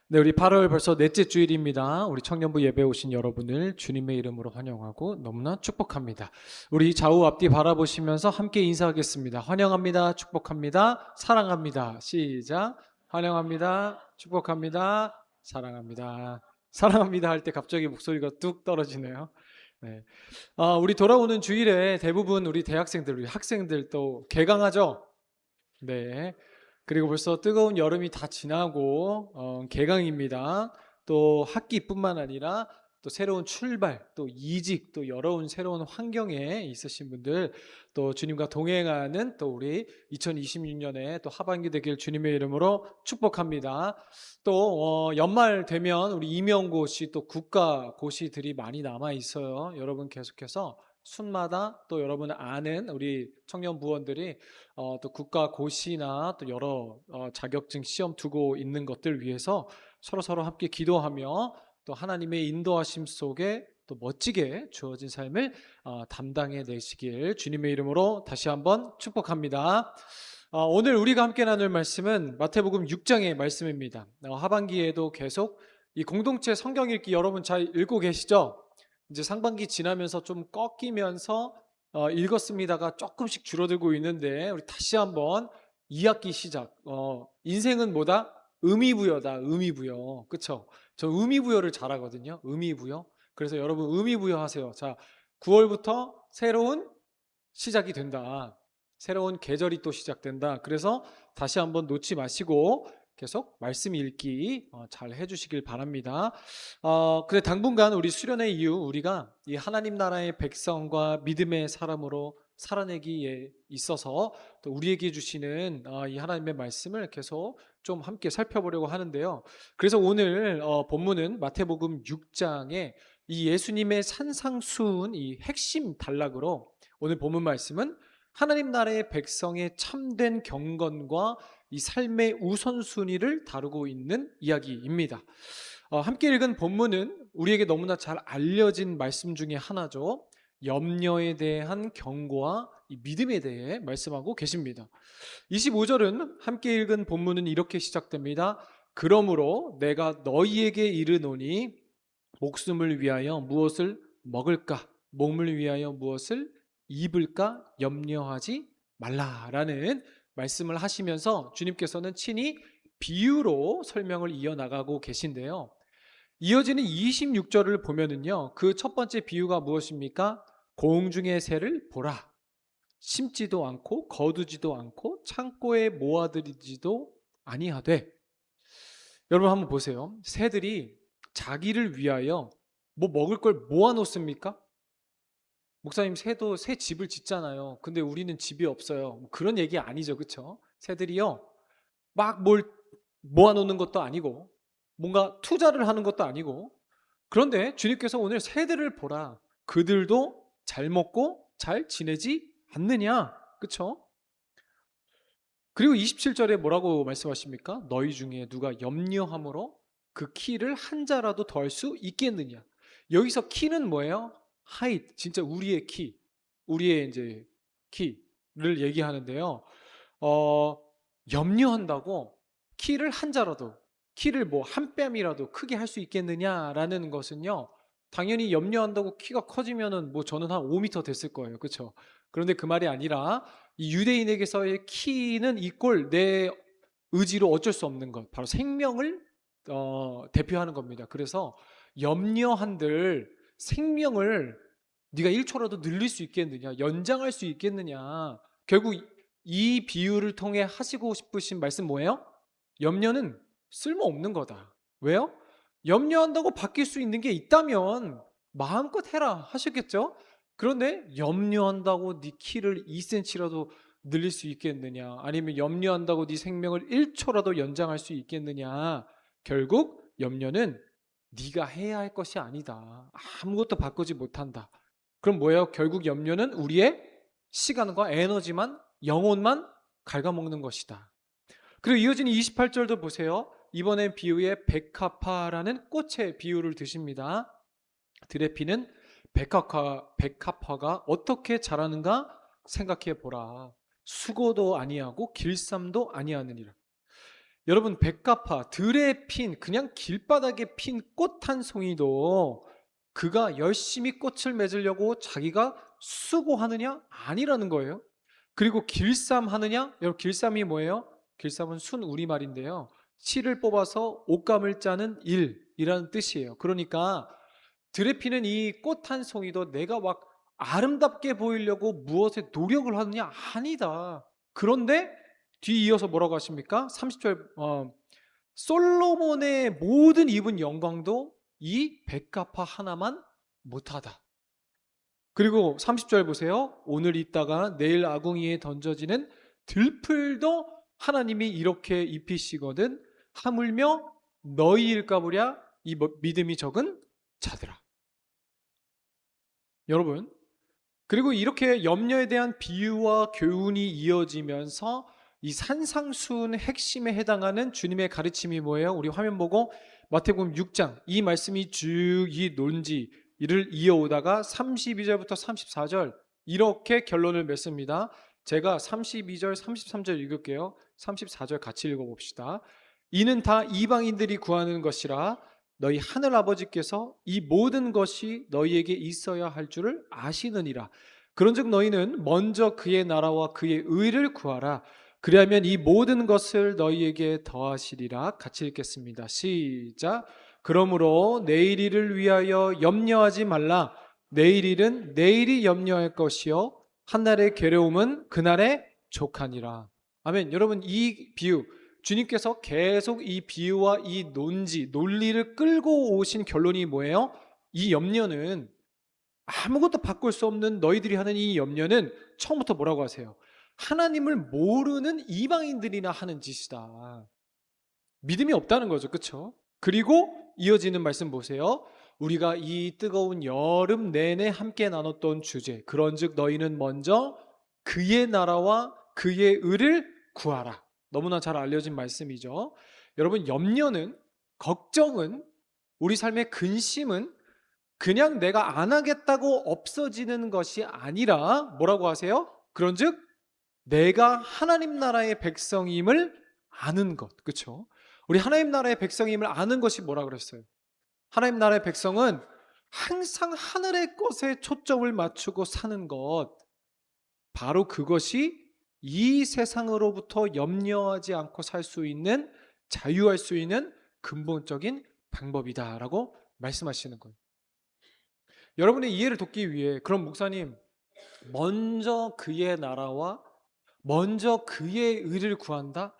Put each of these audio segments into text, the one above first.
네, 우리 8월 벌써 넷째 주일입니다. 우리 청년부 예배 오신 여러분을 주님의 이름으로 환영하고 너무나 축복합니다. 우리 좌우 앞뒤 바라보시면서 함께 인사하겠습니다. 환영합니다. 축복합니다. 사랑합니다. 시작. 환영합니다. 축복합니다. 사랑합니다. 사랑합니다 할 때 갑자기 목소리가 뚝 떨어지네요. 네. 우리 돌아오는 주일에 대부분 우리 대학생들, 우리 학생들 또 개강하죠? 네. 그리고 벌써 뜨거운 여름이 다 지나고 개강입니다. 또 학기뿐만 아니라 또 새로운 출발, 또 이직, 또 여러운 새로운 환경에 있으신 분들, 또 주님과 동행하는 또 우리 2026년에 또 하반기 되길 주님의 이름으로 축복합니다. 또 연말 되면 우리 임용고시 또 국가고시들이 많이 남아 있어요. 여러분 계속해서 순마다 또 여러분 아는 우리 청년 부원들이 또 국가고시나 또 여러 자격증 시험 두고 있는 것들 위해서 서로 함께 기도하며 또 하나님의 인도하심 속에 또 멋지게 주어진 삶을 담당해 내시길 주님의 이름으로 다시 한번 축복합니다. 오늘 우리가 함께 나눌 말씀은 마태복음 6장의 말씀입니다. 하반기에도 계속 이 공동체 성경 읽기 여러분 잘 읽고 계시죠? 이제 상반기 지나면서 좀 꺾이면서 읽었습니다가 조금씩 줄어들고 있는데 우리 다시 한번 2학기 시작. 인생은 뭐다? 의미부여다. 의미부여. 그쵸? 저 의미부여를 잘하거든요. 의미부여. 그래서 여러분 의미부여 하세요. 자, 9월부터 새로운 시작이 된다. 새로운 계절이 또 시작된다. 그래서 다시 한번 놓지 마시고 계속 말씀 읽기 잘 해주시길 바랍니다. 근데 당분간 우리 수련회 이후 우리가 이 하나님 나라의 백성과 믿음의 사람으로 살아내기에 있어서 또 우리에게 주시는 이 하나님의 말씀을 계속 좀 함께 살펴보려고 하는데요. 그래서 오늘 본문은 마태복음 6장에 이 예수님의 산상수훈 이 핵심 단락으로 오늘 본문 말씀은 하나님 나라의 백성의 참된 경건과 이 삶의 우선순위를 다루고 있는 이야기입니다. 함께 읽은 본문은 우리에게 너무나 잘 알려진 말씀 중에 하나죠. 염려에 대한 경고와 이 믿음에 대해 말씀하고 계십니다. 25절은 함께 읽은 본문은 이렇게 시작됩니다. 그러므로 내가 너희에게 이르노니 목숨을 위하여 무엇을 먹을까? 몸을 위하여 무엇을 입을까? 염려하지 말라라는 말씀을 하시면서 주님께서는 친히 비유로 설명을 이어나가고 계신데요. 이어지는 26절을 보면은요, 그 첫 번째 비유가 무엇입니까? 공중의 새를 보라. 심지도 않고 거두지도 않고 창고에 모아들이지도 아니하되. 여러분 한번 보세요. 새들이 자기를 위하여 뭐 먹을 걸 모아놓습니까? 목사님, 새도 새 집을 짓잖아요. 근데 우리는 집이 없어요. 그런 얘기 아니죠, 그렇죠? 새들이요 막 뭘 모아놓는 것도 아니고 뭔가 투자를 하는 것도 아니고, 그런데 주님께서 오늘 새들을 보라. 그들도 잘 먹고 잘 지내지 않느냐, 그렇죠? 그리고 27절에 뭐라고 말씀하십니까? 너희 중에 누가 염려함으로 그 키를 한 자라도 더할 수 있겠느냐. 여기서 키는 뭐예요? height, 진짜 우리의 키, 우리의 이제 키를 얘기하는데요. 염려한다고 키를 한 자라도, 키를 뭐 한 뺨이라도 크게 할 수 있겠느냐라는 것은요, 당연히 염려한다고 키가 커지면은 뭐 저는 한 5m 됐을 거예요, 그렇죠? 그런데 그 말이 아니라 이 유대인에게서의 키는 이꼴 내 의지로 어쩔 수 없는 것, 바로 생명을 대표하는 겁니다. 그래서 염려한들 생명을 네가 1초라도 늘릴 수 있겠느냐, 연장할 수 있겠느냐. 결국 이 비유를 통해 하시고 싶으신 말씀 뭐예요? 염려는 쓸모없는 거다. 왜요? 염려한다고 바뀔 수 있는 게 있다면 마음껏 해라 하셨겠죠? 그런데 염려한다고 네 키를 2cm라도 늘릴 수 있겠느냐, 아니면 염려한다고 네 생명을 1초라도 연장할 수 있겠느냐. 결국 염려는 네가 해야 할 것이 아니다. 아무것도 바꾸지 못한다. 그럼 뭐예요? 결국 염려는 우리의 시간과 에너지만, 영혼만 갉아먹는 것이다. 그리고 이어지는 28절도 보세요. 이번엔 비유에 백합화라는 꽃의 비유를 드십니다. 들의 피는 백합화가 어떻게 자라는가 생각해 보라. 수고도 아니하고 길쌈도 아니하느니라. 여러분, 백합화, 들에 핀, 그냥 길바닥에 핀 꽃 한 송이도 그가 열심히 꽃을 맺으려고 자기가 수고하느냐? 아니라는 거예요. 그리고 길쌈하느냐? 여러분, 길쌈이 뭐예요? 길쌈은 순 우리말인데요, 실을 뽑아서 옷감을 짜는 일이라는 뜻이에요. 그러니까 들에 피는 이 꽃 한 송이도 내가 막 아름답게 보이려고 무엇에 노력을 하느냐? 아니다. 그런데 뒤이어서 뭐라고 하십니까? 30절, 솔로몬의 모든 입은 영광도 이 백합화 하나만 못하다. 그리고 30절 보세요. 오늘 있다가 내일 아궁이에 던져지는 들풀도 하나님이 이렇게 입히시거든 하물며 너희일까 보랴 이 믿음이 적은 자들아. 여러분, 그리고 이렇게 염려에 대한 비유와 교훈이 이어지면서 이 산상수훈 핵심에 해당하는 주님의 가르침이 뭐예요? 우리 화면 보고 마태복음 6장 이 말씀이 쭉 이 논지를 이어오다가 32절부터 34절 이렇게 결론을 맺습니다. 제가 32절 33절 읽을게요. 34절 같이 읽어봅시다. 이는 다 이방인들이 구하는 것이라 너희 하늘아버지께서 이 모든 것이 너희에게 있어야 할 줄을 아시느니라. 그런즉 너희는 먼저 그의 나라와 그의 의를 구하라. 그리하면 이 모든 것을 너희에게 더하시리라. 같이 읽겠습니다. 시작. 그러므로 내일 일을 위하여 염려하지 말라. 내일 일은 내일이 염려할 것이요 한날의 괴로움은 그날의 족하니라. 아멘. 여러분, 이 비유, 주님께서 계속 이 비유와 이 논리를 끌고 오신 결론이 뭐예요? 이 염려는 아무것도 바꿀 수 없는 너희들이 하는 이 염려는 처음부터 뭐라고 하세요? 하나님을 모르는 이방인들이나 하는 짓이다. 믿음이 없다는 거죠. 그렇죠? 그리고 이어지는 말씀 보세요. 우리가 이 뜨거운 여름 내내 함께 나눴던 주제, 그런즉 너희는 먼저 그의 나라와 그의 의를 구하라. 너무나 잘 알려진 말씀이죠. 여러분, 염려는, 걱정은, 우리 삶의 근심은 그냥 내가 안 하겠다고 없어지는 것이 아니라 뭐라고 하세요? 그런즉 내가 하나님 나라의 백성임을 아는 것. 그렇죠? 우리 하나님 나라의 백성임을 아는 것이 뭐라 그랬어요? 하나님 나라의 백성은 항상 하늘의 것에 초점을 맞추고 사는 것, 바로 그것이 이 세상으로부터 염려하지 않고 살 수 있는, 자유할 수 있는 근본적인 방법이다라고 말씀하시는 거예요. 여러분의 이해를 돕기 위해, 그럼 목사님, 먼저 그의 나라와 먼저 그의 의를 구한다?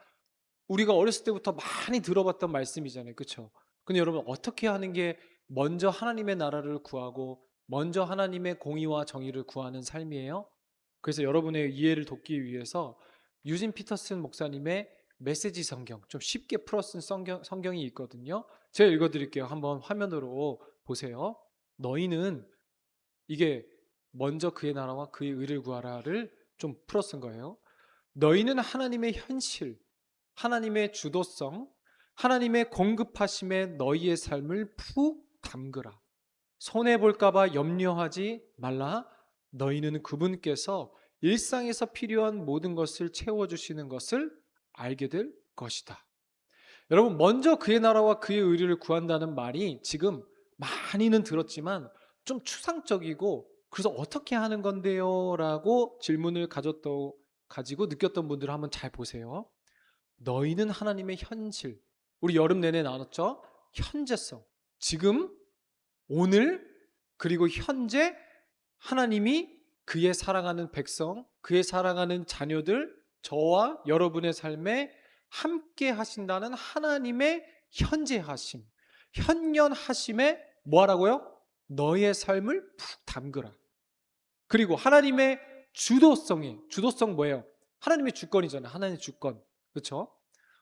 우리가 어렸을 때부터 많이 들어봤던 말씀이잖아요. 그렇죠? 근데 여러분, 어떻게 하는 게 먼저 하나님의 나라를 구하고 먼저 하나님의 공의와 정의를 구하는 삶이에요? 그래서 여러분의 이해를 돕기 위해서 유진 피터슨 목사님의 메시지 성경, 좀 쉽게 풀어 쓴 성경이 있거든요. 제가 읽어드릴게요. 한번 화면으로 보세요. 너희는, 이게 먼저 그의 나라와 그의 의를 구하라를 좀 풀어 쓴 거예요. 너희는 하나님의 현실, 하나님의 주도성, 하나님의 공급하심에 너희의 삶을 푹 담그라. 손해볼까봐 염려하지 말라. 너희는 그분께서 일상에서 필요한 모든 것을 채워주시는 것을 알게 될 것이다. 여러분, 먼저 그의 나라와 그의 의를 구한다는 말이 지금 많이는 들었지만 좀 추상적이고, 그래서 어떻게 하는 건데요? 라고 질문을 가지고 느꼈던 분들을 한번 잘 보세요. 너희는 하나님의 현실, 우리 여름 내내 나눴죠? 현재성, 지금, 오늘, 그리고 현재 하나님이 그의 사랑하는 백성, 그의 사랑하는 자녀들, 저와 여러분의 삶에 함께 하신다는 하나님의 현재하심, 현연하심에 뭐하라고요? 너의 삶을 푹 담그라. 그리고 하나님의 주도성 뭐예요? 하나님의 주권이잖아요. 하나님의 주권. 그렇죠?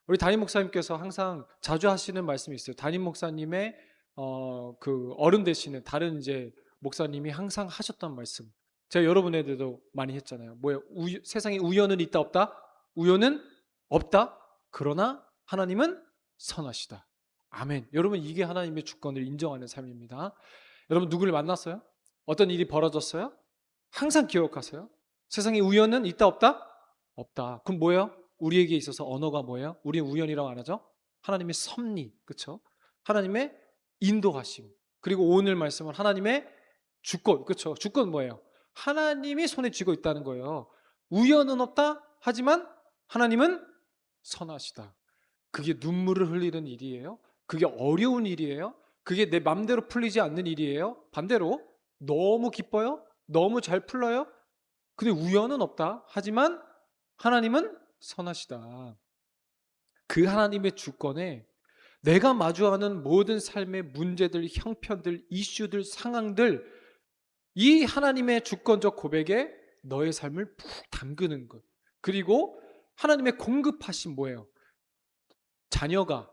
우리 담임 목사님께서 항상 자주 하시는 말씀이 있어요. 담임 목사님의 그 어른 되시는 다른 이제 목사님이 항상 하셨던 말씀. 제가 여러분에게도 많이 했잖아요. 뭐예요? 세상에 우연은 있다 없다? 우연은 없다. 그러나 하나님은 선하시다. 아멘. 여러분, 이게 하나님의 주권을 인정하는 삶입니다. 여러분, 누구를 만났어요? 어떤 일이 벌어졌어요? 항상 기억하세요. 세상에 우연은 있다 없다? 없다. 그럼 뭐예요? 우리에게 있어서 언어가 뭐예요? 우리는 우연이라고 안 하죠? 하나님의 섭리, 그렇죠? 하나님의 인도하심. 그리고 오늘 말씀은 하나님의 주권, 그렇죠? 주권 뭐예요? 하나님이 손에 쥐고 있다는 거예요. 우연은 없다. 하지만 하나님은 선하시다. 그게 눈물을 흘리는 일이에요? 그게 어려운 일이에요? 그게 내 맘대로 풀리지 않는 일이에요? 반대로 너무 기뻐요? 너무 잘 풀려요? 근데 우연은 없다. 하지만 하나님은 선하시다. 그 하나님의 주권에 내가 마주하는 모든 삶의 문제들, 형편들, 이슈들, 상황들, 이 하나님의 주권적 고백에 너의 삶을 푹 담그는 것. 그리고 하나님의 공급하신 뭐예요? 자녀가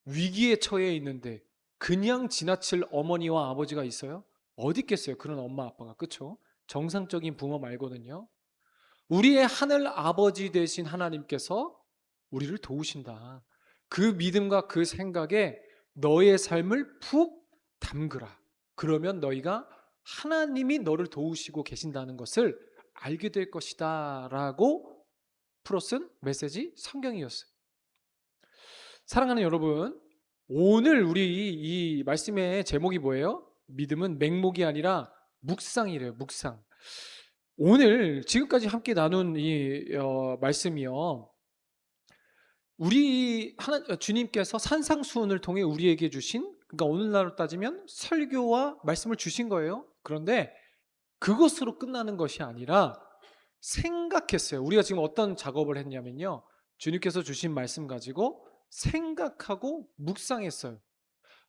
위기에 처해 있는데 그냥 지나칠 어머니와 아버지가 있어요? 어디 있겠어요? 그런 엄마 아빠가. 그렇죠? 정상적인 부모 말고는요. 우리의 하늘 아버지 되신 하나님께서 우리를 도우신다. 그 믿음과 그 생각에 너의 삶을 푹 담그라. 그러면 너희가 하나님이 너를 도우시고 계신다는 것을 알게 될 것이다 라고 풀어쓴 메시지 성경이었어요. 사랑하는 여러분, 오늘 우리 이 말씀의 제목이 뭐예요? 믿음은 맹목이 아니라 묵상이래요. 묵상. 오늘 지금까지 함께 나눈 이 말씀이요, 우리 주님께서 산상수훈을 통해 우리에게 주신, 그러니까 오늘날로 따지면 설교와 말씀을 주신 거예요. 그런데 그것으로 끝나는 것이 아니라 생각했어요. 우리가 지금 어떤 작업을 했냐면요, 주님께서 주신 말씀 가지고 생각하고 묵상했어요.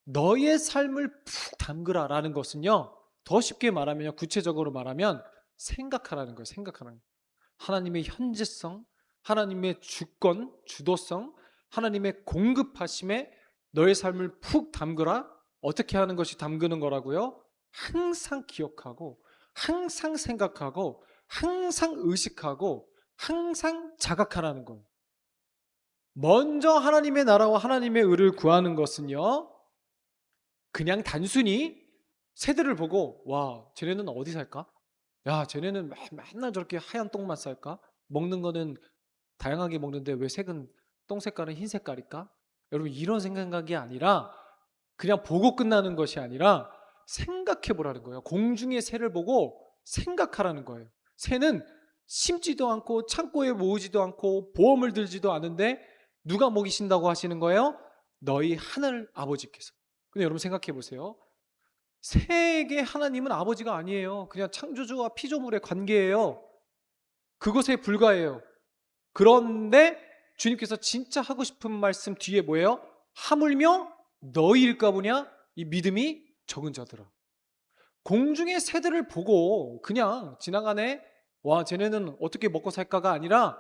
너의 삶을 푹 담그라 라는 것은요, 더 쉽게 말하면, 구체적으로 말하면 생각하라는 거예요. 생각하라는 거예요. 하나님의 현재성, 하나님의 주권, 주도성, 하나님의 공급하심에 너의 삶을 푹 담그라. 어떻게 하는 것이 담그는 거라고요? 항상 기억하고, 항상 생각하고, 항상 의식하고, 항상 자각하라는 거예요. 먼저 하나님의 나라와 하나님의 의를 구하는 것은요, 그냥 단순히 새들을 보고 와, 쟤네는 어디 살까? 야, 쟤네는 맨날 저렇게 하얀 똥만 쌀까? 먹는 거는 다양하게 먹는데 왜 색은, 똥 색깔은 흰 색깔일까? 여러분, 이런 생각이 아니라, 그냥 보고 끝나는 것이 아니라 생각해 보라는 거예요. 공중의 새를 보고 생각하라는 거예요. 새는 심지도 않고 창고에 모으지도 않고 보험을 들지도 않은데 누가 먹이신다고 하시는 거예요? 너희 하늘 아버지께서. 근데 여러분 생각해 보세요. 새에게 하나님은 아버지가 아니에요. 그냥 창조주와 피조물의 관계예요. 그것에 불과해요. 그런데 주님께서 진짜 하고 싶은 말씀 뒤에 뭐예요? 하물며 너희일까 보냐? 이 믿음이 적은 자들아. 공중의 새들을 보고 그냥 지나가네, 와 쟤네는 어떻게 먹고 살까가 아니라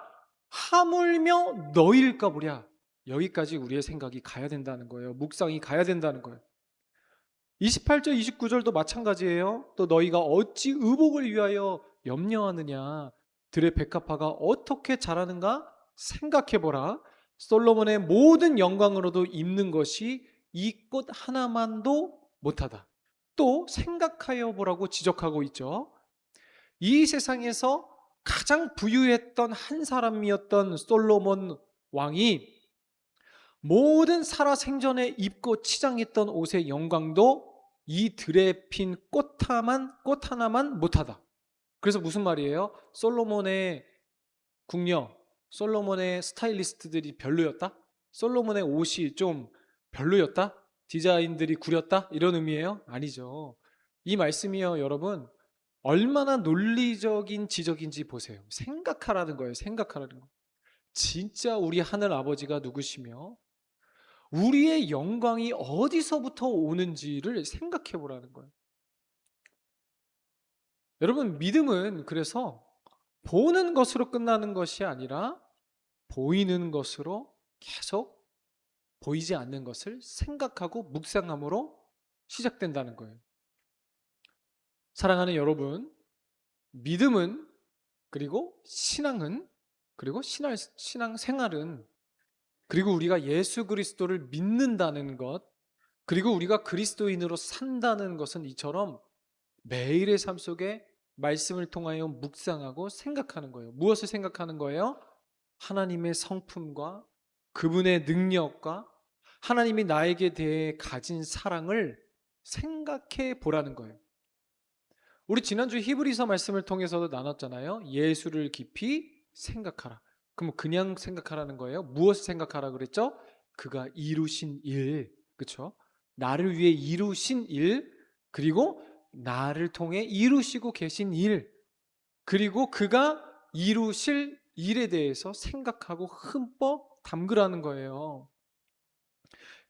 하물며 너희일까 보랴. 여기까지 우리의 생각이 가야 된다는 거예요. 묵상이 가야 된다는 거예요. 28절 29절도 마찬가지예요. 또 너희가 어찌 의복을 위하여 염려하느냐, 들의 백합화가 어떻게 자라는가 생각해보라. 솔로몬의 모든 영광으로도 입는 것이 이 꽃 하나만도 못하다. 또 생각하여 보라고 지적하고 있죠. 이 세상에서 가장 부유했던 한 사람이었던 솔로몬 왕이 모든 살아생전에 입고 치장했던 옷의 영광도 이 들에 핀 꽃 하나만 못하다. 그래서 무슨 말이에요? 솔로몬의 궁녀, 솔로몬의 스타일리스트들이 별로였다? 솔로몬의 옷이 좀 별로였다? 디자인들이 구렸다? 이런 의미예요? 아니죠. 이 말씀이요, 여러분, 얼마나 논리적인 지적인지 보세요. 생각하라는 거예요. 생각하라는 거. 진짜 우리 하늘 아버지가 누구시며 우리의 영광이 어디서부터 오는지를 생각해 보라는 거예요. 여러분, 믿음은 그래서 보는 것으로 끝나는 것이 아니라 보이는 것으로, 계속 보이지 않는 것을 생각하고 묵상함으로 시작된다는 거예요. 사랑하는 여러분, 믿음은, 그리고 신앙은, 그리고 신앙생활은, 그리고 우리가 예수 그리스도를 믿는다는 것, 그리고 우리가 그리스도인으로 산다는 것은 이처럼 매일의 삶 속에 말씀을 통하여 묵상하고 생각하는 거예요. 무엇을 생각하는 거예요? 하나님의 성품과 그분의 능력과 하나님이 나에게 대해 가진 사랑을 생각해 보라는 거예요. 우리 지난주 히브리서 말씀을 통해서도 나눴잖아요. 예수를 깊이 생각하라. 그럼 그냥 생각하라는 거예요? 무엇을 생각하라 그랬죠? 그가 이루신 일, 그렇죠? 나를 위해 이루신 일, 그리고 나를 통해 이루시고 계신 일, 그리고 그가 이루실 일에 대해서 생각하고 흠뻑 담그라는 거예요.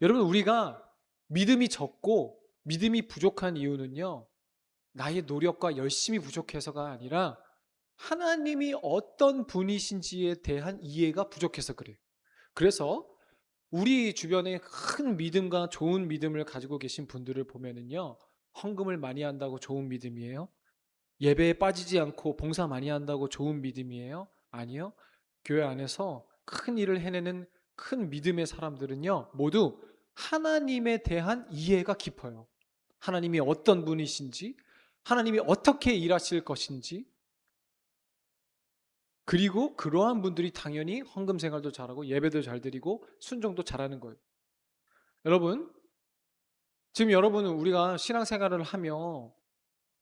여러분, 우리가 믿음이 적고 믿음이 부족한 이유는요, 나의 노력과 열심이 부족해서가 아니라 하나님이 어떤 분이신지에 대한 이해가 부족해서 그래요. 그래서 우리 주변에 큰 믿음과 좋은 믿음을 가지고 계신 분들을 보면은요, 헌금을 많이 한다고 좋은 믿음이에요? 예배에 빠지지 않고 봉사 많이 한다고 좋은 믿음이에요? 아니요. 교회 안에서 큰 일을 해내는 큰 믿음의 사람들은요, 모두 하나님에 대한 이해가 깊어요. 하나님이 어떤 분이신지, 하나님이 어떻게 일하실 것인지, 그리고 그러한 분들이 당연히 헌금 생활도 잘하고 예배도 잘 드리고 순종도 잘하는 거예요. 여러분, 지금 여러분은 우리가 신앙생활을 하며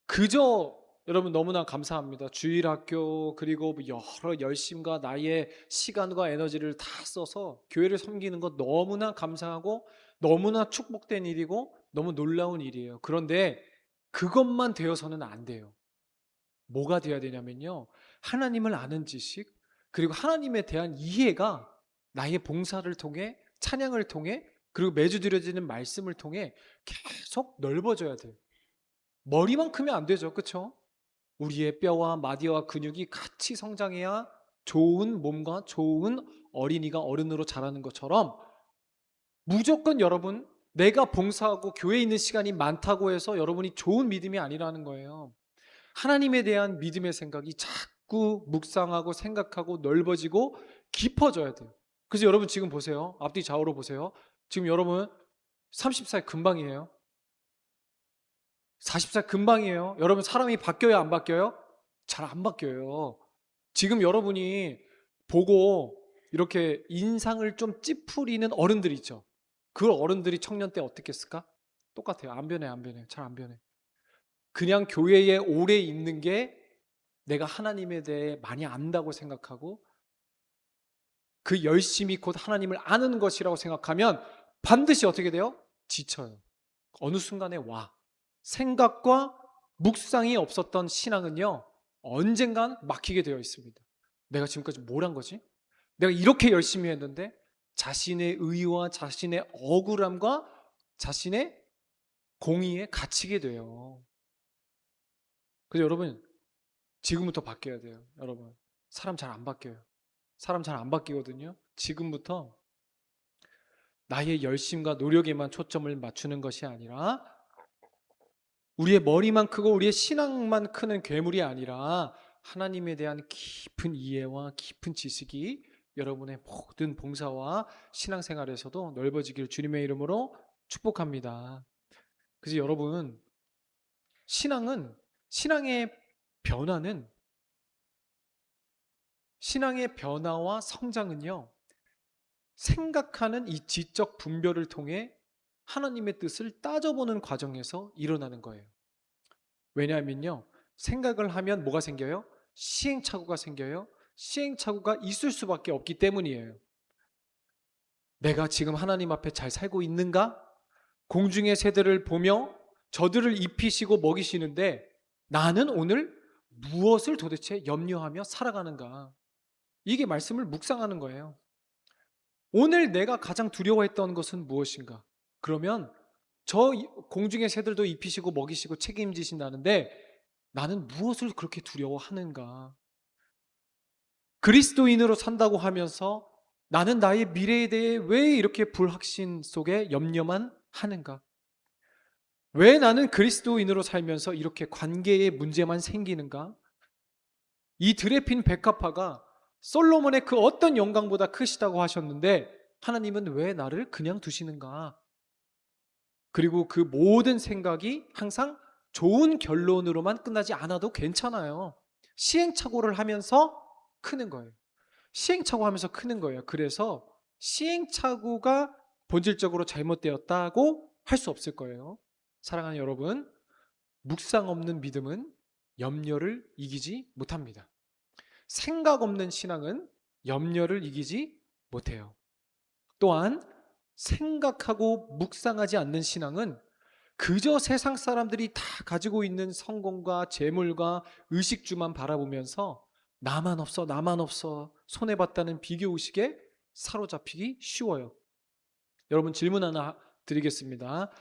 그저 여러분 너무나 감사합니다. 주일학교 그리고 여러 열심과 나의 시간과 에너지를 다 써서 교회를 섬기는 것 너무나 감사하고 너무나 축복된 일이고 너무 놀라운 일이에요. 그런데 그것만 되어서는 안 돼요. 뭐가 돼야 되냐면요, 하나님을 아는 지식, 그리고 하나님에 대한 이해가 나의 봉사를 통해, 찬양을 통해, 그리고 매주 드려지는 말씀을 통해 계속 넓어져야 돼요. 머리만 크면 안 되죠, 그렇죠? 우리의 뼈와 마디와 근육이 같이 성장해야 좋은 몸과 좋은 어린이가 어른으로 자라는 것처럼, 무조건 여러분 내가 봉사하고 교회에 있는 시간이 많다고 해서 여러분이 좋은 믿음이 아니라는 거예요. 하나님에 대한 믿음의 생각이 자꾸 묵상하고 생각하고 넓어지고 깊어져야 돼요. 그래서 여러분 지금 보세요. 앞뒤 좌우로 보세요. 지금 여러분 30살 금방이에요. 40살 금방이에요. 여러분 사람이 바뀌어요, 안 바뀌어요? 잘 안 바뀌어요. 지금 여러분이 보고 이렇게 인상을 좀 찌푸리는 어른들 있죠. 그 어른들이 청년 때 어떻게 했을까? 똑같아요. 안 변해, 안 변해. 잘 안 변해. 그냥 교회에 오래 있는 게 내가 하나님에 대해 많이 안다고 생각하고 그 열심이 곧 하나님을 아는 것이라고 생각하면 반드시 어떻게 돼요? 지쳐요. 어느 순간에 와. 생각과 묵상이 없었던 신앙은요, 언젠간 막히게 되어 있습니다. 내가 지금까지 뭘 한 거지? 내가 이렇게 열심히 했는데 자신의 의와 자신의 억울함과 자신의 공의에 갇히게 돼요. 그래서 여러분 지금부터 바뀌어야 돼요. 여러분 사람 잘 안 바뀌어요. 사람 잘 안 바뀌거든요. 지금부터 나의 열심과 노력에만 초점을 맞추는 것이 아니라 우리의 머리만 크고 우리의 신앙만 크는 괴물이 아니라 하나님에 대한 깊은 이해와 깊은 지식이 여러분의 모든 봉사와 신앙생활에서도 넓어지기를 주님의 이름으로 축복합니다. 그래서 여러분 신앙의 변화는 신앙의 변화와 성장은요, 생각하는 이 지적 분별을 통해 하나님의 뜻을 따져보는 과정에서 일어나는 거예요. 왜냐하면요, 생각을 하면 뭐가 생겨요? 시행착오가 생겨요. 시행착오가 있을 수밖에 없기 때문이에요. 내가 지금 하나님 앞에 잘 살고 있는가? 공중의 새들을 보며 저들을 입히시고 먹이시는데 나는 오늘 무엇을 도대체 염려하며 살아가는가? 이게 말씀을 묵상하는 거예요. 오늘 내가 가장 두려워했던 것은 무엇인가? 그러면 저 공중의 새들도 입히시고 먹이시고 책임지신다는데 나는 무엇을 그렇게 두려워하는가? 그리스도인으로 산다고 하면서 나는 나의 미래에 대해 왜 이렇게 불확신 속에 염려만 하는가? 왜 나는 그리스도인으로 살면서 이렇게 관계에 문제만 생기는가? 이 드레핀 백합화가 솔로몬의 그 어떤 영광보다 크시다고 하셨는데 하나님은 왜 나를 그냥 두시는가? 그리고 그 모든 생각이 항상 좋은 결론으로만 끝나지 않아도 괜찮아요. 시행착오를 하면서 크는 거예요. 시행착오 하면서 크는 거예요. 그래서 시행착오가 본질적으로 잘못되었다고 할 수 없을 거예요. 사랑하는 여러분, 묵상 없는 믿음은 염려를 이기지 못합니다. 생각 없는 신앙은 염려를 이기지 못해요. 또한 생각하고 묵상하지 않는 신앙은 그저 세상 사람들이 다 가지고 있는 성공과 재물과 의식주만 바라보면서 나만 없어, 나만 없어, 손해봤다는 비교의식에 사로잡히기 쉬워요. 여러분, 질문 하나 드리겠습니다.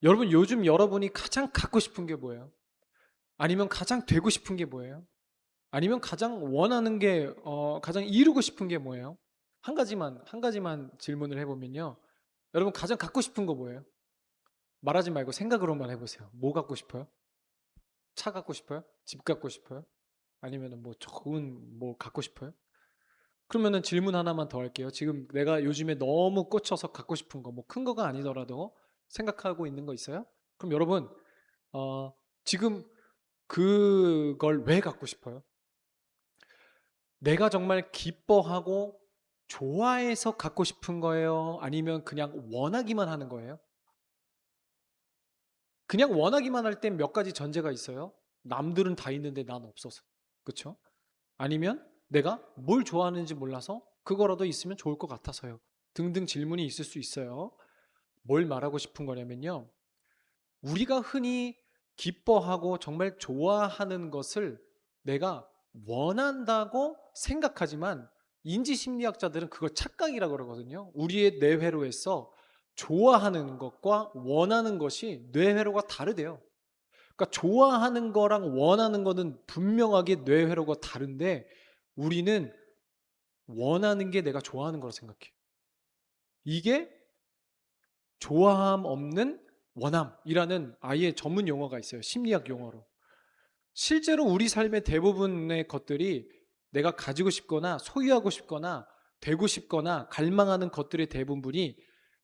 여러분, 요즘 여러분이 가장 갖고 싶은 게 뭐예요? 아니면 가장 되고 싶은 게 뭐예요? 아니면 가장 원하는 게, 가장 이루고 싶은 게 뭐예요? 한 가지만 질문을 해보면요. 여러분, 가장 갖고 싶은 거 뭐예요? 말하지 말고 생각으로만 해보세요. 뭐 갖고 싶어요? 차 갖고 싶어요? 집 갖고 싶어요? 아니면 뭐 좋은 뭐 갖고 싶어요? 그러면은 질문 하나만 더 할게요. 지금 내가 요즘에 너무 꽂혀서 갖고 싶은 거, 뭐 큰 거가 아니더라도 생각하고 있는 거 있어요? 그럼 여러분, 지금 그걸 왜 갖고 싶어요? 내가 정말 기뻐하고 좋아해서 갖고 싶은 거예요? 아니면 그냥 원하기만 하는 거예요? 그냥 원하기만 할 땐 몇 가지 전제가 있어요. 남들은 다 있는데 난 없어서. 그렇죠? 아니면 내가 뭘 좋아하는지 몰라서 그거라도 있으면 좋을 것 같아서요. 등등 질문이 있을 수 있어요. 뭘 말하고 싶은 거냐면요. 우리가 흔히 기뻐하고 정말 좋아하는 것을 내가 원한다고 생각하지만 인지심리학자들은 그걸 착각이라고 그러거든요. 우리의 뇌회로에서 좋아하는 것과 원하는 것이 뇌회로가 다르대요. 그러니까 좋아하는 거랑 원하는 거는 분명하게 뇌회로가 다른데 우리는 원하는 게 내가 좋아하는 거라 생각해요. 이게 좋아함 없는 원함이라는 아예 전문 용어가 있어요. 심리학 용어로. 실제로 우리 삶의 대부분의 것들이 내가 가지고 싶거나 소유하고 싶거나 되고 싶거나 갈망하는 것들의 대부분이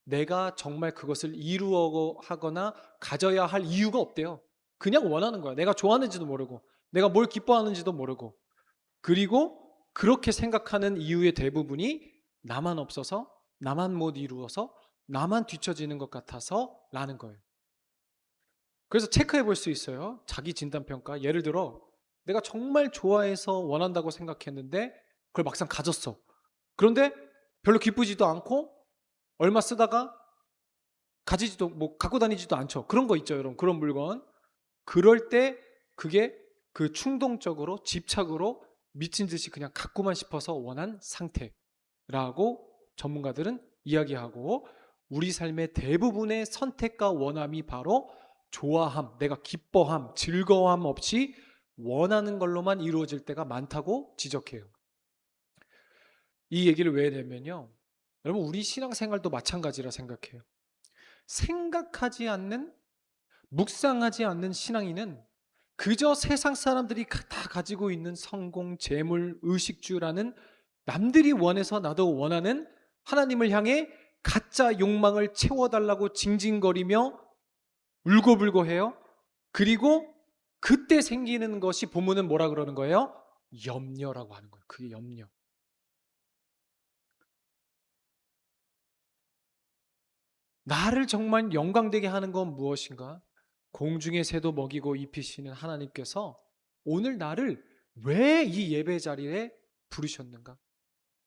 내가 정말 그것을 이루어 하거나 가져야 할 이유가 없대요. 그냥 원하는 거야. 내가 좋아하는지도 모르고 내가 뭘 기뻐하는지도 모르고 그리고 그렇게 생각하는 이유의 대부분이 나만 없어서 나만 못 이루어서 나만 뒤처지는 것 같아서 라는 거예요. 그래서 체크해 볼 수 있어요. 자기 진단평가. 예를 들어 내가 정말 좋아해서 원한다고 생각했는데 그걸 막상 가졌어. 그런데 별로 기쁘지도 않고 얼마 쓰다가 가지지도 뭐 갖고 다니지도 않죠. 그런 거 있죠, 여러분. 그런 물건. 그럴 때 그게 그 충동적으로 집착으로 미친 듯이 그냥 갖고만 싶어서 원한 상태라고 전문가들은 이야기하고 우리 삶의 대부분의 선택과 원함이 바로 좋아함, 내가 기뻐함, 즐거워함 없이 원하는 걸로만 이루어질 때가 많다고 지적해요. 이 얘기를 왜 내면요. 여러분, 우리 신앙생활도 마찬가지라 생각해요. 생각하지 않는, 묵상하지 않는 신앙인은 그저 세상 사람들이 다 가지고 있는 성공, 재물, 의식주라는 남들이 원해서 나도 원하는 하나님을 향해 가짜 욕망을 채워달라고 징징거리며 울고불고 해요. 그리고 그때 생기는 것이 본문은 뭐라 그러는 거예요? 염려라고 하는 거예요. 그게 염려. 나를 정말 영광되게 하는 건 무엇인가? 공중의 새도 먹이고 입히시는 하나님께서 오늘 나를 왜 이 예배 자리에 부르셨는가?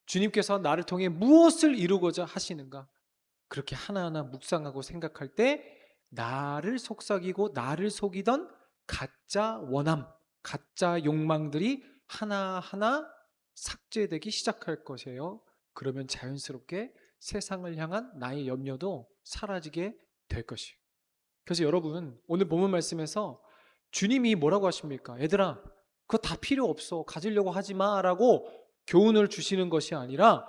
주님께서 나를 통해 무엇을 이루고자 하시는가? 그렇게 하나하나 묵상하고 생각할 때 나를 속삭이고 나를 속이던 가짜 원함, 가짜 욕망들이 하나하나 삭제되기 시작할 것이에요. 그러면 자연스럽게 세상을 향한 나의 염려도 사라지게 될 것이에요. 그래서 여러분, 오늘 본문 말씀에서 주님이 뭐라고 하십니까? 얘들아, 그거 다 필요 없어. 가지려고 하지 마. 라고 교훈을 주시는 것이 아니라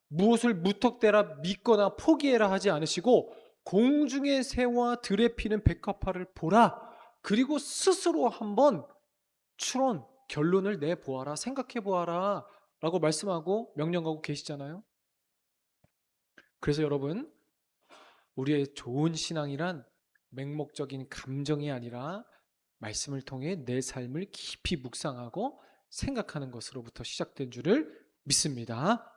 무엇을 무턱대라 믿거나 포기해라 하지 않으시고 공중의 새와 들에 피는 백합화를 보라. 그리고 스스로 한번 추론, 결론을 내보아라. 생각해 보아라. 라고 말씀하고 명령하고 계시잖아요. 그래서 여러분, 우리의 좋은 신앙이란 맹목적인 감정이 아니라 말씀을 통해 내 삶을 깊이 묵상하고 생각하는 것으로부터 시작된 줄을 믿습니다.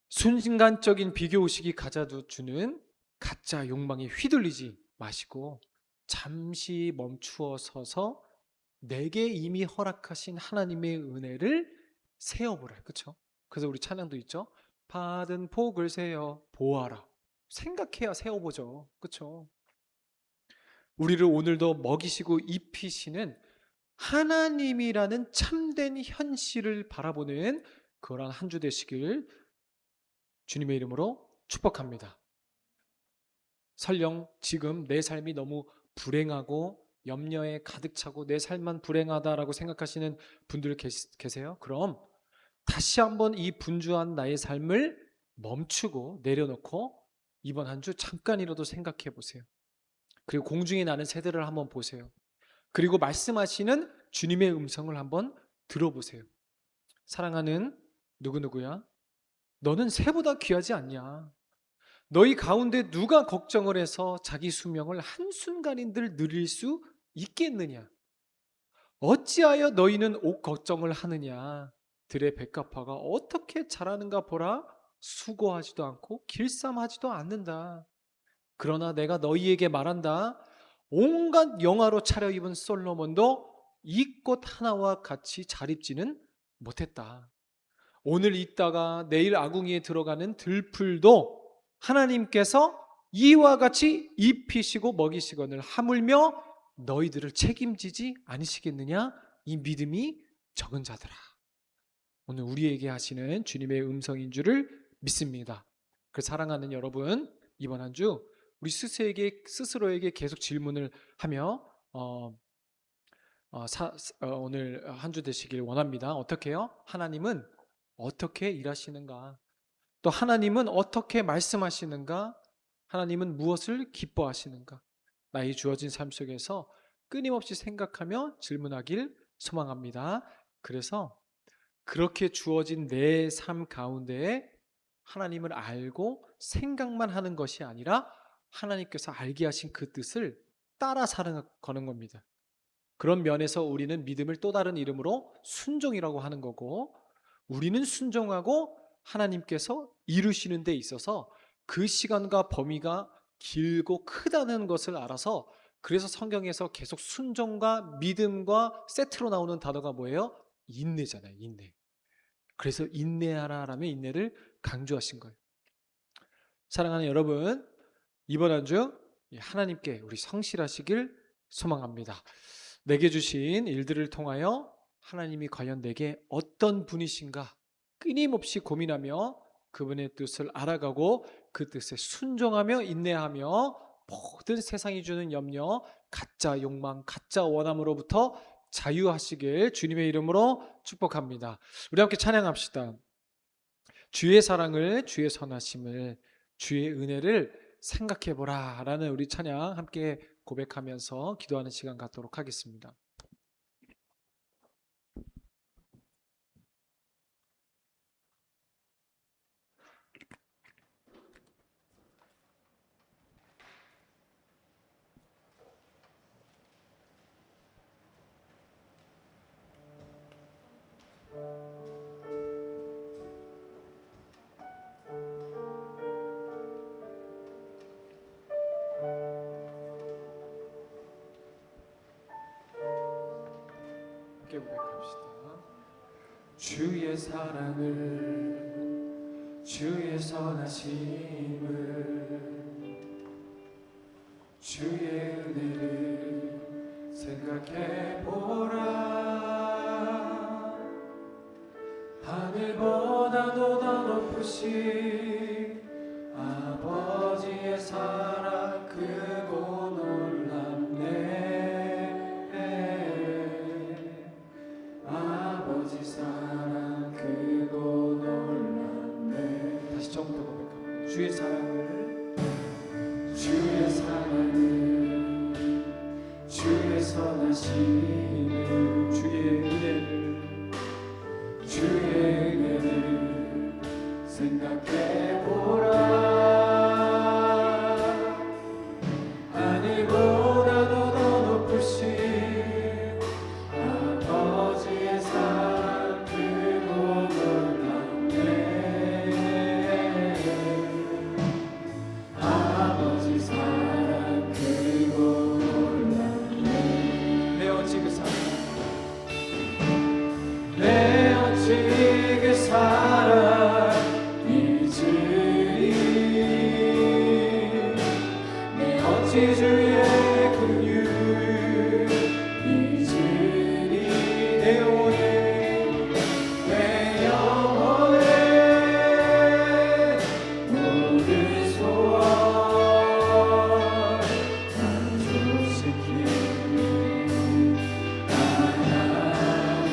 순간적인 비교의식이 가져주는 가짜 욕망에 휘둘리지 마시고 잠시 멈추어 서서 내게 이미 허락하신 하나님의 은혜를 세어보라. 그렇죠? 그래서 우리 찬양도 있죠. 받은 복을 세어 보아라. 생각해야 세어보죠. 그렇죠? 우리를 오늘도 먹이시고 입히시는 하나님이라는 참된 현실을 바라보는 그러한 한 주 되시길 주님의 이름으로 축복합니다. 설령 지금 내 삶이 너무 불행하고 염려에 가득 차고 내 삶만 불행하다라고 생각하시는 분들 계세요? 그럼 다시 한번 이 분주한 나의 삶을 멈추고 내려놓고 이번 한 주 잠깐이라도 생각해 보세요. 그리고 공중에 나는 새들을 한번 보세요. 그리고 말씀하시는 주님의 음성을 한번 들어보세요. 사랑하는 누구누구야? 너는 새보다 귀하지 않냐? 너희 가운데 누가 걱정을 해서 자기 수명을 한순간인들 누릴 수 있겠느냐? 어찌하여 너희는 옷 걱정을 하느냐? 들의 백합화가 어떻게 자라는가 보라. 수고하지도 않고 길쌈하지도 않는다. 그러나 내가 너희에게 말한다. 온갖 영화로 차려입은 솔로몬도 이 꽃 하나와 같이 잘 입지는 못했다. 오늘 있다가 내일 아궁이에 들어가는 들풀도 하나님께서 이와 같이 입히시고 먹이시거늘 하물며 너희들을 책임지지 않으시겠느냐? 이 믿음이 적은 자들아. 오늘 우리에게 하시는 주님의 음성인 줄을 믿습니다. 그 사랑하는 여러분, 이번 한 주 우리 스스로에게 계속 질문을 하며 오늘 한 주 되시길 원합니다. 어떻게요? 하나님은 어떻게 일하시는가? 또 하나님은 어떻게 말씀하시는가? 하나님은 무엇을 기뻐하시는가? 나의 주어진 삶 속에서 끊임없이 생각하며 질문하길 소망합니다. 그래서 그렇게 주어진 내 삶 가운데에 하나님을 알고 생각만 하는 것이 아니라 하나님께서 알게 하신 그 뜻을 따라 살아가는 겁니다. 그런 면에서 우리는 믿음을 또 다른 이름으로 순종이라고 하는 거고, 우리는 순종하고 하나님께서 이루시는 데 있어서 그 시간과 범위가 길고 크다는 것을 알아서, 그래서 성경에서 계속 순종과 믿음과 세트로 나오는 단어가 뭐예요? 인내잖아요. 인내. 그래서 인내하라 라며 인내를 강조하신 거예요. 사랑하는 여러분, 이번 한 주 하나님께 우리 성실하시길 소망합니다. 내게 주신 일들을 통하여 하나님이 과연 내게 어떤 분이신가 끊임없이 고민하며 그분의 뜻을 알아가고 그 뜻에 순종하며 인내하며 모든 세상이 주는 염려, 가짜 욕망, 가짜 원함으로부터 자유하시길 주님의 이름으로 축복합니다. 우리 함께 찬양합시다. 주의 사랑을, 주의 선하심을, 주의 은혜를 생각해보라 라는 우리 찬양 함께 고백하면서 기도하는 시간 갖도록 하겠습니다. 함께 고백합시다. 주의 사랑을, 주의 선하심을, 주의 은혜를 생각해보라. 하늘보다도 더 높으신 아버지의 사랑 크고 놀랍네. 아버지 사랑 크고 놀랍네. 다시 처음부터 고백합니다. 주의 사랑을, 주의 사랑을, 주의 선하심을, 주의 은혜를, 주의 은혜를 생각해보라. 아버지 주의 긍휼 잊으리 내 영혼에 내 영혼에 모든 소원 만족시키리 하나님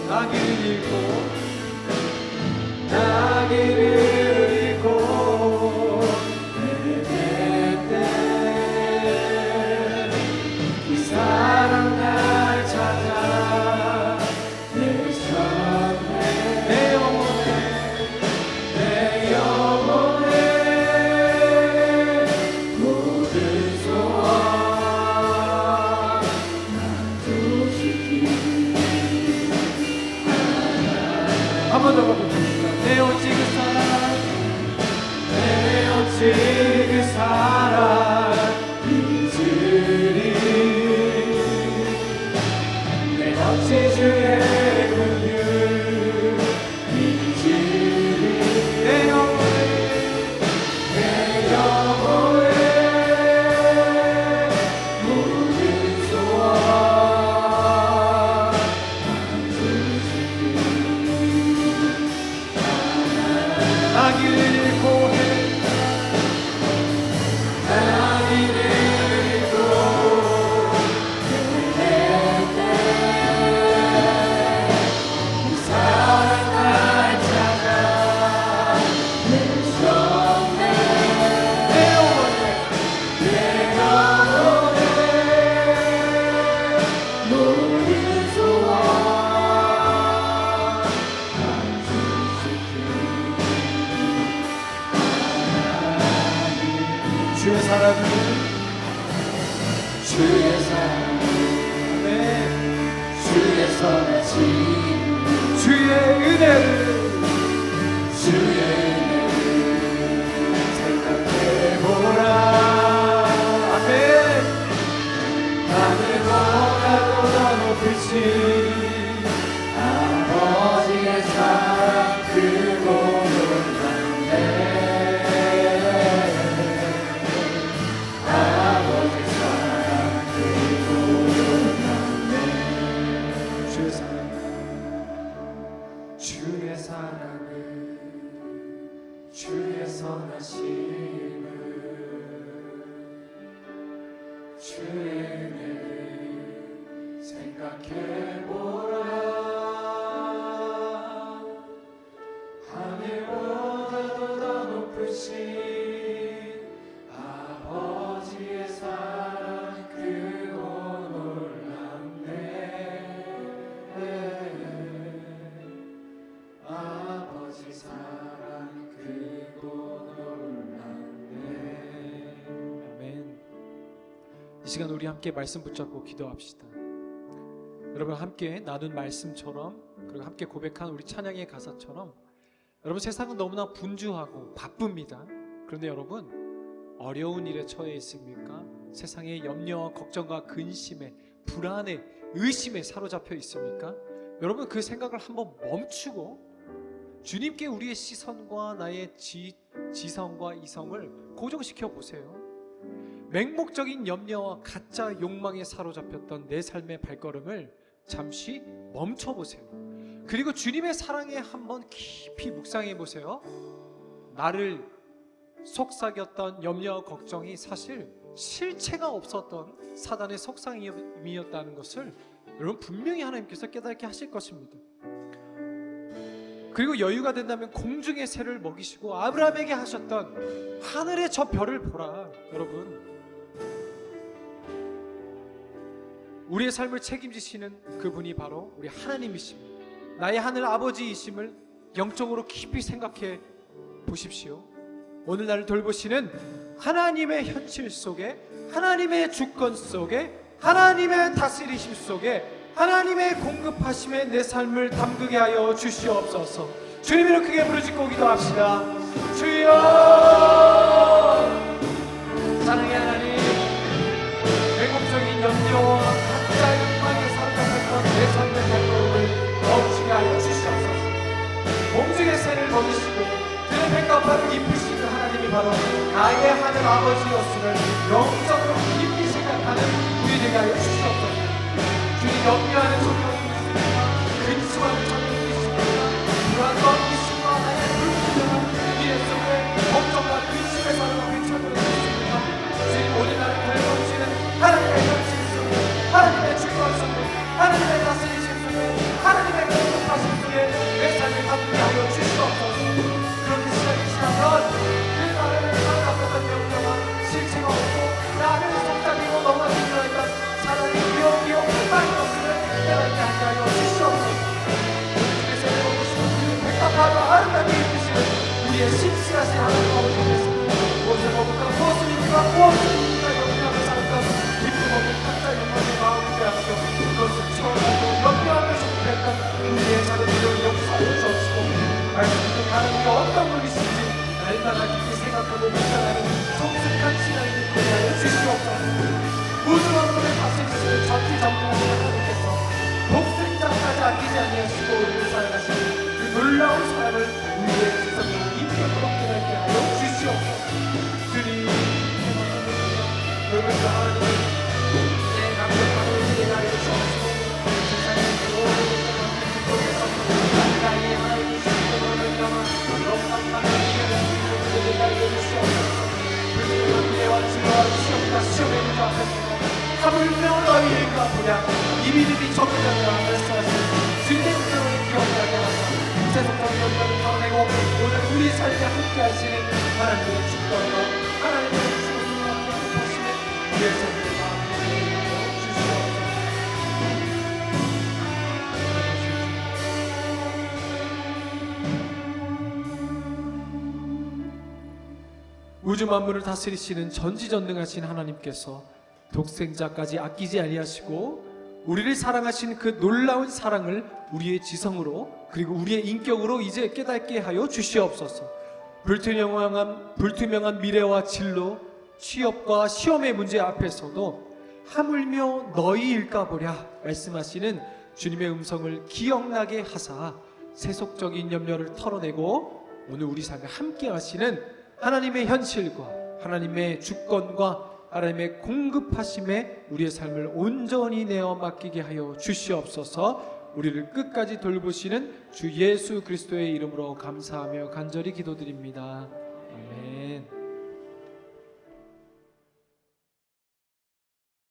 나귀를 잃고 이 사랑 날 찾아 내 삶에 내 영혼에 모든 소원 만족시키리 한 번 더 가보겠습니다. 내 오직 그 사랑 내 오직 그 사랑 잊으리 내 어찌 주의 긍휼 잊으리 내 영혼에 모든 소원 나귀를 잃고 주의 사랑을 주의 선하심 주의 은혜를 생각해보라 아멘 하늘보다도 더 높으신 아버지의 사랑 크고 놀랍네 주의 선하심을 주의 은혜를 생각해보라 하늘보다도 더 높으신 아버지의 사랑 크고 놀랍네 아버지 사랑 크고 놀랍네 아멘. 이 시간 우리 함께 말씀 붙잡고 기도합시다. 여러분 함께 나눈 말씀처럼 그리고 함께 고백한 우리 찬양의 가사처럼 여러분 세상은 너무나 분주하고 바쁩니다. 그런데 여러분 어려운 일에 처해 있습니까? 세상의 염려와 걱정과 근심에 불안에 의심에 사로잡혀 있습니까? 여러분 그 생각을 한번 멈추고 주님께 우리의 시선과 나의 지성과 이성을 고정시켜 보세요. 맹목적인 염려와 가짜 욕망에 사로잡혔던 내 삶의 발걸음을 잠시 멈춰 보세요. 그리고 주님의 사랑에 한번 깊이 묵상해 보세요. 나를 속삭였던 염려와 걱정이 사실 실체가 없었던 사단의 속삭임이었다는 것을 여러분 분명히 하나님께서 깨닫게 하실 것입니다. 그리고 여유가 된다면 공중의 새를 먹이시고 아브라함에게 하셨던 하늘의 저 별을 보라. 여러분 우리의 삶을 책임지시는 그분이 바로 우리 하나님이십니다. 나의 하늘 아버지이심을 영적으로 깊이 생각해 보십시오. 오늘 나를 돌보시는 하나님의 현실 속에, 하나님의 주권 속에, 하나님의 다스리심 속에, 하나님의 공급하심에 내 삶을 담그게 하여 주시옵소서. 주님으로 크게 부르짖고 기도합시다. 주여 사랑의 하나님, 외국적인 염려와 가짜 욕망에 사로잡혔던 내 삶의 발걸음을 멈추게 하여 주시옵소서. 공중의 새를 먹이시고 들의 백합화를 입으시는 하나님의 그분이 바로 나의 하늘 아버지였음을 영적으로 깊이 생각하는 우리에게 하여 주시옵소서. 주님 염려하는 성령이 있습니까? 근심하는 성령이 있습니까? 불안과 의심과 나의 불분명한 미래 속에 걱정과 근심에 살아가고 있는 성령이 있습니까? 주님 오늘 나를 돌보시는 하나님의 현실 속에, 하나님의 주권 속에, 하나님의 다스리심 속에, 하나님의 공급하심 속에 내 삶을 바꾸게 하여 주시옵소서. 그렇게 시간이 지나면 그 나를 살아갔던 명령과 실체가 없고 나를 속삭이고 너무나 힘들어했던 사랑의 기억이 많이 없음을 깨닫게 하여 주시옵소서. 주께서 내려오시는 그 백합화로 아름답게 입으시는 우리의 신실하신 하나님 아버지 되겠습니다. 무엇을 먹을까, 무엇을 입을까, 무엇을 입을까 염려하며 살았던 기쁨 없는 각자 영광의 마음을 빼앗겨 그것을 처음으로 염려하며 속했던 우리의 자녀들을 용서하여 주옵시고 말씀도 하나님이 어떤 분이신지 날마다 깊이 생각하고 묵상하는 성숙한 신앙이 되게 하여 주시옵소서. 우주 만물을 다스리시는 전지전능하신 하나님께서 독생자까지 아끼지 아니하시고 우리를 사랑하시는 그 놀라운 사랑을 우리의 지성으로 인격으로 깨닫게 하여 주시옵소서. 주님 여러분과 하나님은 내 남편과도 이해가 하여 주옵소서. 세상의 모든 것에서 나의 하나님의 신령을 영화 영광과 이해를 우리에게 하여 주시옵소서. 불길한 미래와 진로와 시험과 시험의 문제 앞에서 하물며 너희가 보냐 이 믿음이 적응하며 말씀하시는 주님의 은혜를 기억나게 하사 세속적인 연단을 털어내고 오늘 우리 삶에 함께 하시는 하나님의 축복과 하나님의 주님과 행복하심에 우리의 삶을 마음에 주시옵소서. 우주 만물을 다스리시는 전지전능하신 하나님께서 독생자까지 아끼지 아니하시고 우리를 사랑하신 그 놀라운 사랑을 우리의 지성으로 그리고 우리의 인격으로 이제 깨닫게 하여 주시옵소서. 불투명한 미래와 진로, 취업과 시험의 문제 앞에서도 하물며 너희일까 보랴 말씀하시는 주님의 음성을 기억나게 하사 세속적인 염려를 털어내고 오늘 우리 삶에 함께 하시는 하나님의 현실과 하나님의 주권과 하나님의 공급하심에 우리의 삶을 온전히 내어 맡기게 하여 주시옵소서. 우리를 끝까지 돌보시는 주 예수 그리스도의 이름으로 감사하며 간절히 기도드립니다. 아멘.